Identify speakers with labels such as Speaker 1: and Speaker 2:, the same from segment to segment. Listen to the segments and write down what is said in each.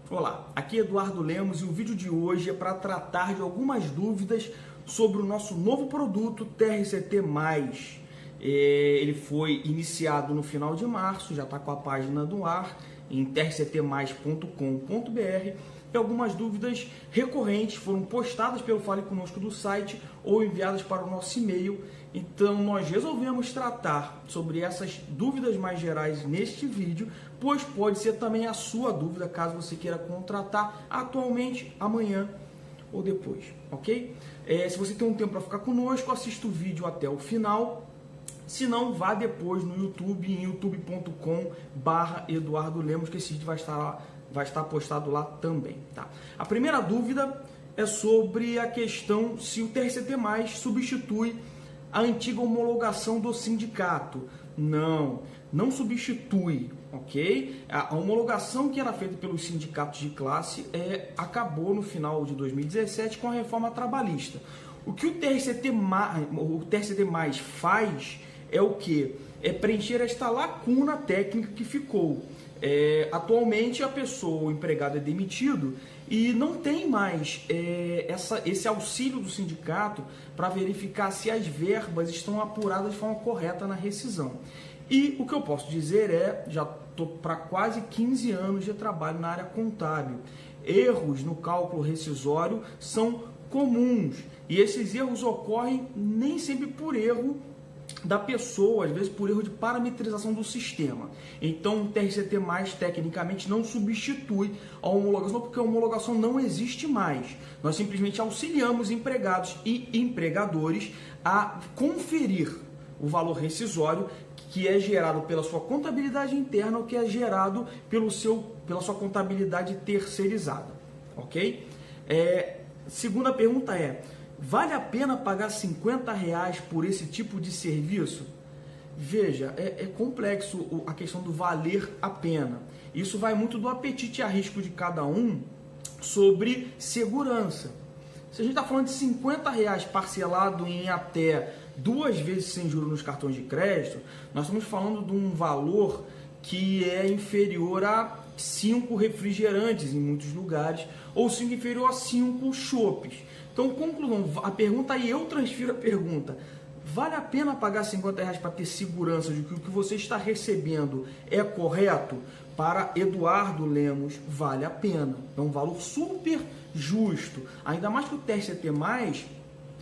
Speaker 1: Olá, aqui é Eduardo Lemos e o vídeo de hoje é para tratar de algumas dúvidas sobre o nosso novo produto TRCT+. Ele foi iniciado no final de março, já está com a página do ar em trctmais.com.br e algumas dúvidas recorrentes foram postadas pelo Fale Conosco do site ou enviadas para o nosso e-mail. Então nós resolvemos tratar sobre essas dúvidas mais gerais neste vídeo, pois pode ser também a sua dúvida caso você queira contratar atualmente, amanhã ou depois, ok? Se você tem um tempo para ficar conosco, assista o vídeo até o final. Se não, vá depois no YouTube, em youtube.com/Eduardo Lemos, que esse vídeo vai estar postado lá também, tá? A primeira dúvida é sobre a questão se o TRCT+, substitui a antiga homologação do sindicato. Não substitui, ok? A homologação que era feita pelos sindicatos de classe acabou no final de 2017 com a reforma trabalhista. O que o TRCT+, faz é o quê? É preencher esta lacuna técnica que ficou. Atualmente a pessoa, o empregado é demitido e não tem mais esse auxílio do sindicato para verificar se as verbas estão apuradas de forma correta na rescisão. E o que eu posso dizer já estou para quase 15 anos de trabalho na área contábil. Erros no cálculo rescisório são comuns e esses erros ocorrem nem sempre por erro da pessoa, às vezes por erro de parametrização do sistema. Então o TRCT+, tecnicamente, não substitui a homologação, porque a homologação não existe mais. Nós simplesmente auxiliamos empregados e empregadores a conferir o valor rescisório que é gerado pela sua contabilidade interna ou que é gerado pela sua contabilidade terceirizada, ok? Segunda pergunta vale a pena pagar R$50 por esse tipo de serviço? Veja, é complexo a questão do valer a pena. Isso vai muito do apetite a risco de cada um sobre segurança. Se a gente está falando de R$50 parcelado em até 2 vezes sem juros nos cartões de crédito, nós estamos falando de um valor que é inferior a 5 refrigerantes em muitos lugares, ou inferior a 5 chopes. Então, conclusão, a pergunta aí, eu transfiro a pergunta: vale a pena pagar R$50 para ter segurança de que o que você está recebendo é correto? Para Eduardo Lemos, vale a pena. É um valor super justo. Ainda mais que o TRCT+,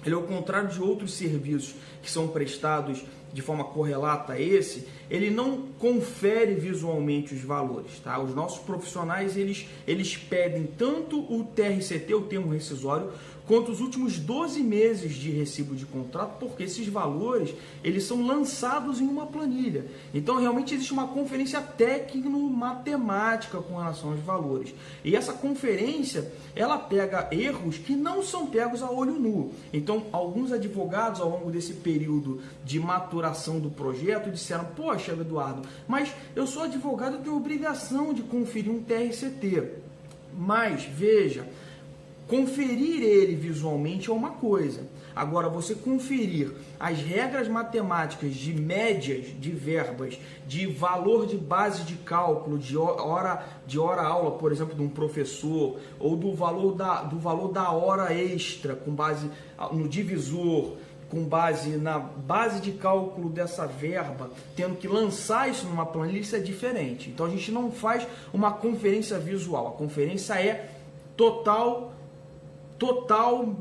Speaker 1: ele, ao contrário de outros serviços que são prestados de forma correlata a esse, ele não confere visualmente os valores, tá? Os nossos profissionais, eles pedem tanto o TRCT, o termo rescisório, quanto os últimos 12 meses de recibo de contrato, porque esses valores, eles são lançados em uma planilha. Então, realmente existe uma conferência técnico-matemática com relação aos valores. E essa conferência, ela pega erros que não são pegos a olho nu. Então, alguns advogados, ao longo desse período de maturação do projeto, disseram: poxa, Eduardo, mas eu sou advogado, eu tenho obrigação de conferir um TRCT. Mas, veja, conferir ele visualmente é uma coisa. Agora, você conferir as regras matemáticas de médias de verbas, de valor de base de cálculo, de hora aula, por exemplo, de um professor, ou do valor da hora extra, com base no divisor, com base na base de cálculo dessa verba, tendo que lançar isso numa planilha, isso é diferente. Então, a gente não faz uma conferência visual. A conferência é total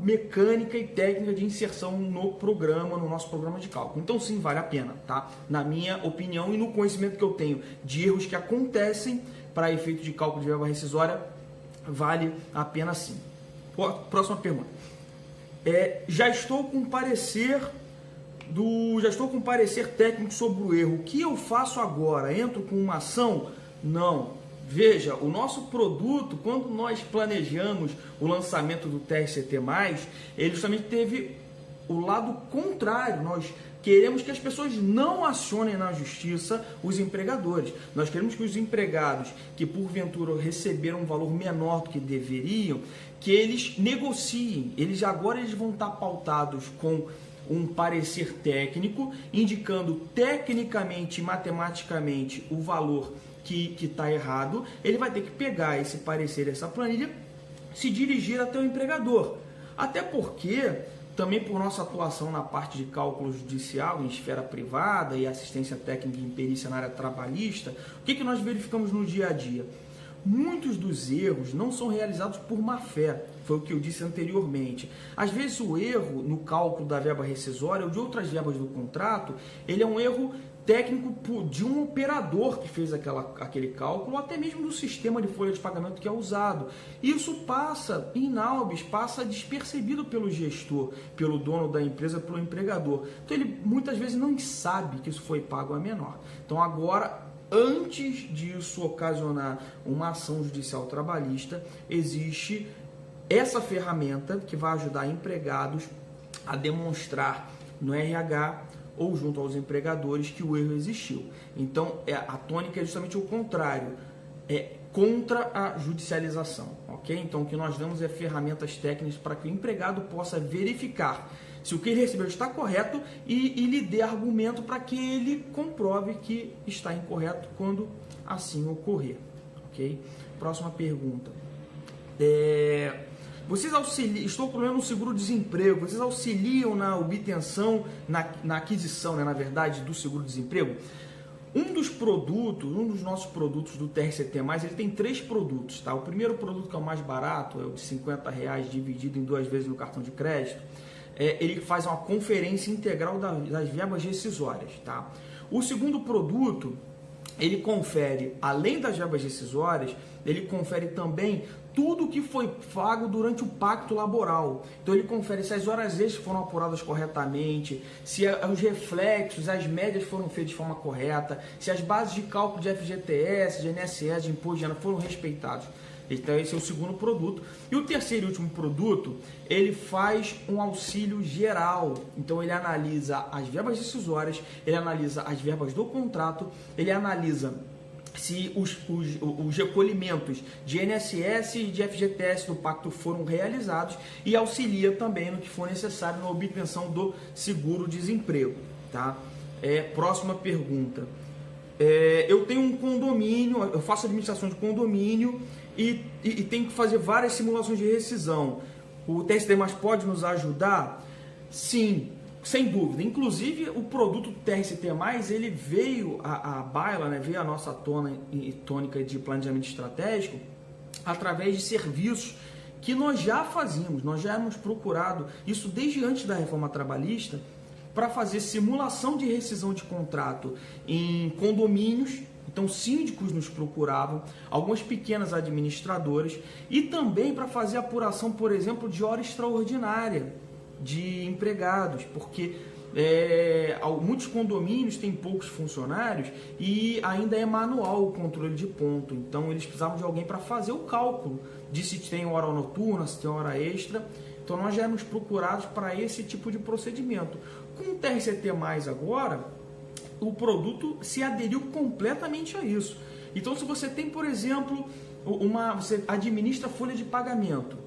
Speaker 1: mecânica e técnica de inserção no programa, no nosso programa de cálculo. Então sim, vale a pena, tá? Na minha opinião e no conhecimento que eu tenho de erros que acontecem para efeito de cálculo de verba rescisória, vale a pena sim. Próxima pergunta. Já estou com parecer técnico sobre o erro. O que eu faço agora? Entro com uma ação? Não. Veja, o nosso produto, quando nós planejamos o lançamento do TRCT+, ele justamente teve o lado contrário. Nós queremos que as pessoas não acionem na justiça os empregadores. Nós queremos que os empregados que porventura receberam um valor menor do que deveriam, que eles negociem. Agora eles vão estar pautados com um parecer técnico, indicando tecnicamente e matematicamente o valor que está errado, ele vai ter que pegar esse parecer, essa planilha, se dirigir até o empregador. Até porque, também por nossa atuação na parte de cálculo judicial, em esfera privada e assistência técnica em perícia na área trabalhista, o que nós verificamos no dia a dia? Muitos dos erros não são realizados por má fé, foi o que eu disse anteriormente. Às vezes o erro no cálculo da verba rescisória ou de outras verbas do contrato, ele é um erro técnico de um operador que fez aquele cálculo, ou até mesmo do sistema de folha de pagamento que é usado. Isso passa, inaubis, passa despercebido pelo gestor, pelo dono da empresa, pelo empregador. Então ele muitas vezes não sabe que isso foi pago a menor. Então agora, antes disso ocasionar uma ação judicial trabalhista, existe essa ferramenta que vai ajudar empregados a demonstrar no RH ou junto aos empregadores que o erro existiu. Então, a tônica é justamente o contrário, é contra a judicialização, ok? Então, o que nós damos é ferramentas técnicas para que o empregado possa verificar se o que ele recebeu está correto e lhe dê argumento para que ele comprove que está incorreto quando assim ocorrer, ok? Próxima pergunta. Vocês auxiliam, estou com problema no seguro-desemprego, vocês auxiliam na obtenção, na aquisição, né, na verdade, do seguro-desemprego? Um dos nossos produtos do TRCT+, ele tem 3 produtos, tá? O primeiro produto, que é o mais barato, é o de R$50, dividido em 2 vezes no cartão de crédito. Ele faz uma conferência integral das verbas rescisórias, tá? O segundo produto, ele confere, além das verbas rescisórias, ele confere também tudo que foi pago durante o pacto laboral. Então ele confere se as horas extras foram apuradas corretamente, se os reflexos, as médias foram feitas de forma correta, se as bases de cálculo de FGTS, de INSS, de imposto de renda foram respeitados. Então esse é o segundo produto. E o terceiro e último produto, ele faz um auxílio geral. Então ele analisa as verbas decisórias, ele analisa as verbas do contrato, ele analisa se os recolhimentos de INSS e de FGTS do pacto foram realizados e auxilia também no que for necessário na obtenção do seguro-desemprego. Tá? Próxima pergunta. Eu tenho um condomínio, eu faço administração de condomínio e tenho que fazer várias simulações de rescisão. O TST+ pode nos ajudar? Sim, sem dúvida. Inclusive, o produto TRCT+, ele veio à baila, né, veio a nossa tônica de planejamento estratégico através de serviços que nós já fazíamos, nós já éramos procurado, isso desde antes da reforma trabalhista, para fazer simulação de rescisão de contrato em condomínios. Então, síndicos nos procuravam, algumas pequenas administradoras, e também para fazer apuração, por exemplo, de hora extraordinária de empregados, porque muitos condomínios têm poucos funcionários e ainda é manual o controle de ponto. Então, eles precisavam de alguém para fazer o cálculo de se tem hora noturna, se tem hora extra. Então, nós já éramos procurados para esse tipo de procedimento. Com o TRCT+, agora, o produto se aderiu completamente a isso. Então, se você tem, por exemplo, você administra folha de pagamento,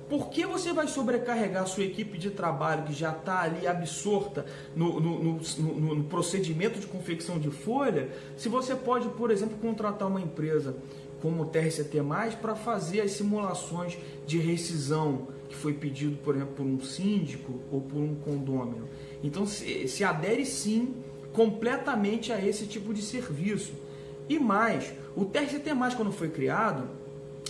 Speaker 1: por que você vai sobrecarregar a sua equipe de trabalho que já está ali absorta no procedimento de confecção de folha, se você pode, por exemplo, contratar uma empresa como o TRCT+, para fazer as simulações de rescisão que foi pedido, por exemplo, por um síndico ou por um condômino. Então, se adere sim completamente a esse tipo de serviço. E mais, o TRCT+, quando foi criado,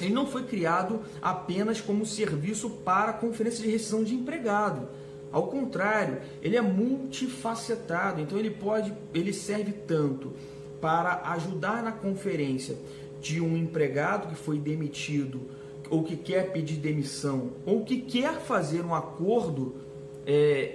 Speaker 1: ele não foi criado apenas como serviço para conferência de rescisão de empregado. Ao contrário, ele é multifacetado. Então ele serve tanto para ajudar na conferência de um empregado que foi demitido, ou que quer pedir demissão, ou que quer fazer um acordo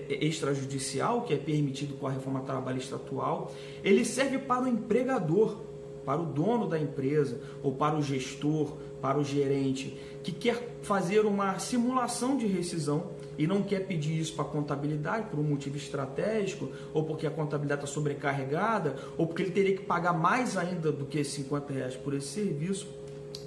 Speaker 1: extrajudicial, que é permitido com a reforma trabalhista atual. Ele serve para o empregador, para o dono da empresa, ou para o gestor, para o gerente, que quer fazer uma simulação de rescisão e não quer pedir isso para a contabilidade por um motivo estratégico, ou porque a contabilidade está sobrecarregada, ou porque ele teria que pagar mais ainda do que R$50 por esse serviço.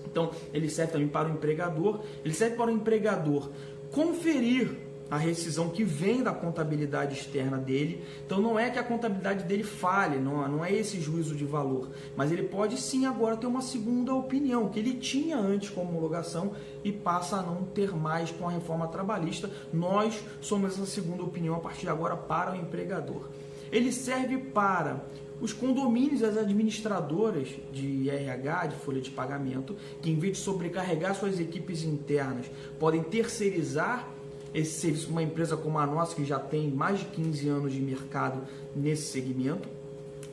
Speaker 1: Então, ele serve também para o empregador. Ele serve para o empregador conferir a rescisão que vem da contabilidade externa dele. Então não é que a contabilidade dele falhe, não é esse juízo de valor, mas ele pode sim agora ter uma segunda opinião, que ele tinha antes com a homologação e passa a não ter mais com a reforma trabalhista. Nós somos essa segunda opinião a partir de agora para o empregador. Ele serve para os condomínios e as administradoras de RH, de folha de pagamento, que em vez de sobrecarregar suas equipes internas, podem terceirizar esse serviço, uma empresa como a nossa, que já tem mais de 15 anos de mercado nesse segmento.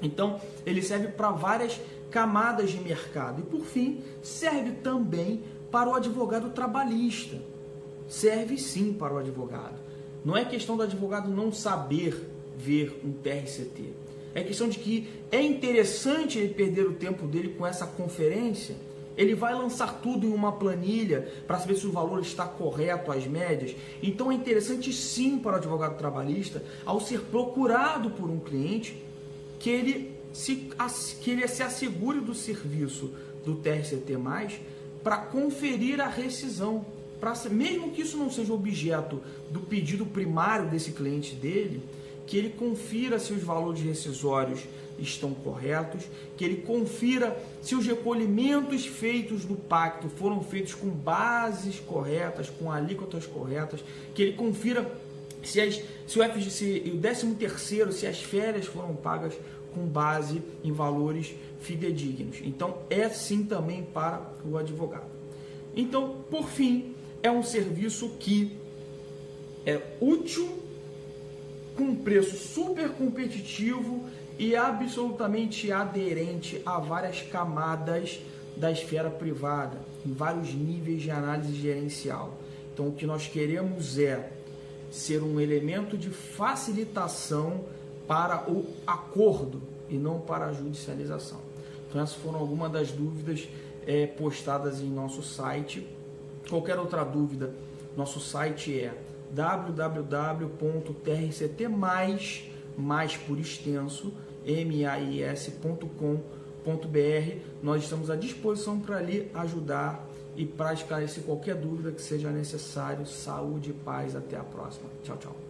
Speaker 1: Então, ele serve para várias camadas de mercado. E, por fim, serve também para o advogado trabalhista. Serve sim para o advogado. Não é questão do advogado não saber ver um TRCT. É questão de que é interessante ele perder o tempo dele com essa conferência. Ele vai lançar tudo em uma planilha para saber se o valor está correto, as médias. Então é interessante sim para o advogado trabalhista, ao ser procurado por um cliente, que ele se assegure do serviço do TRCT+, para conferir a rescisão. Mesmo que isso não seja objeto do pedido primário desse cliente dele, que ele confira se os valores rescisórios estão corretos, que ele confira se os recolhimentos feitos no pacto foram feitos com bases corretas, com alíquotas corretas, que ele confira se o 13º, se as férias foram pagas com base em valores fidedignos. Então, é sim também para o advogado. Então, por fim, é um serviço que é útil, com um preço super competitivo e absolutamente aderente a várias camadas da esfera privada, em vários níveis de análise gerencial. Então, o que nós queremos é ser um elemento de facilitação para o acordo e não para a judicialização. Então, essas foram algumas das dúvidas postadas em nosso site. Qualquer outra dúvida, nosso site é www.trct+, mais por extenso, mais.com.br. Nós estamos à disposição para lhe ajudar e para esclarecer qualquer dúvida que seja necessário. Saúde e paz. Até a próxima. Tchau, tchau.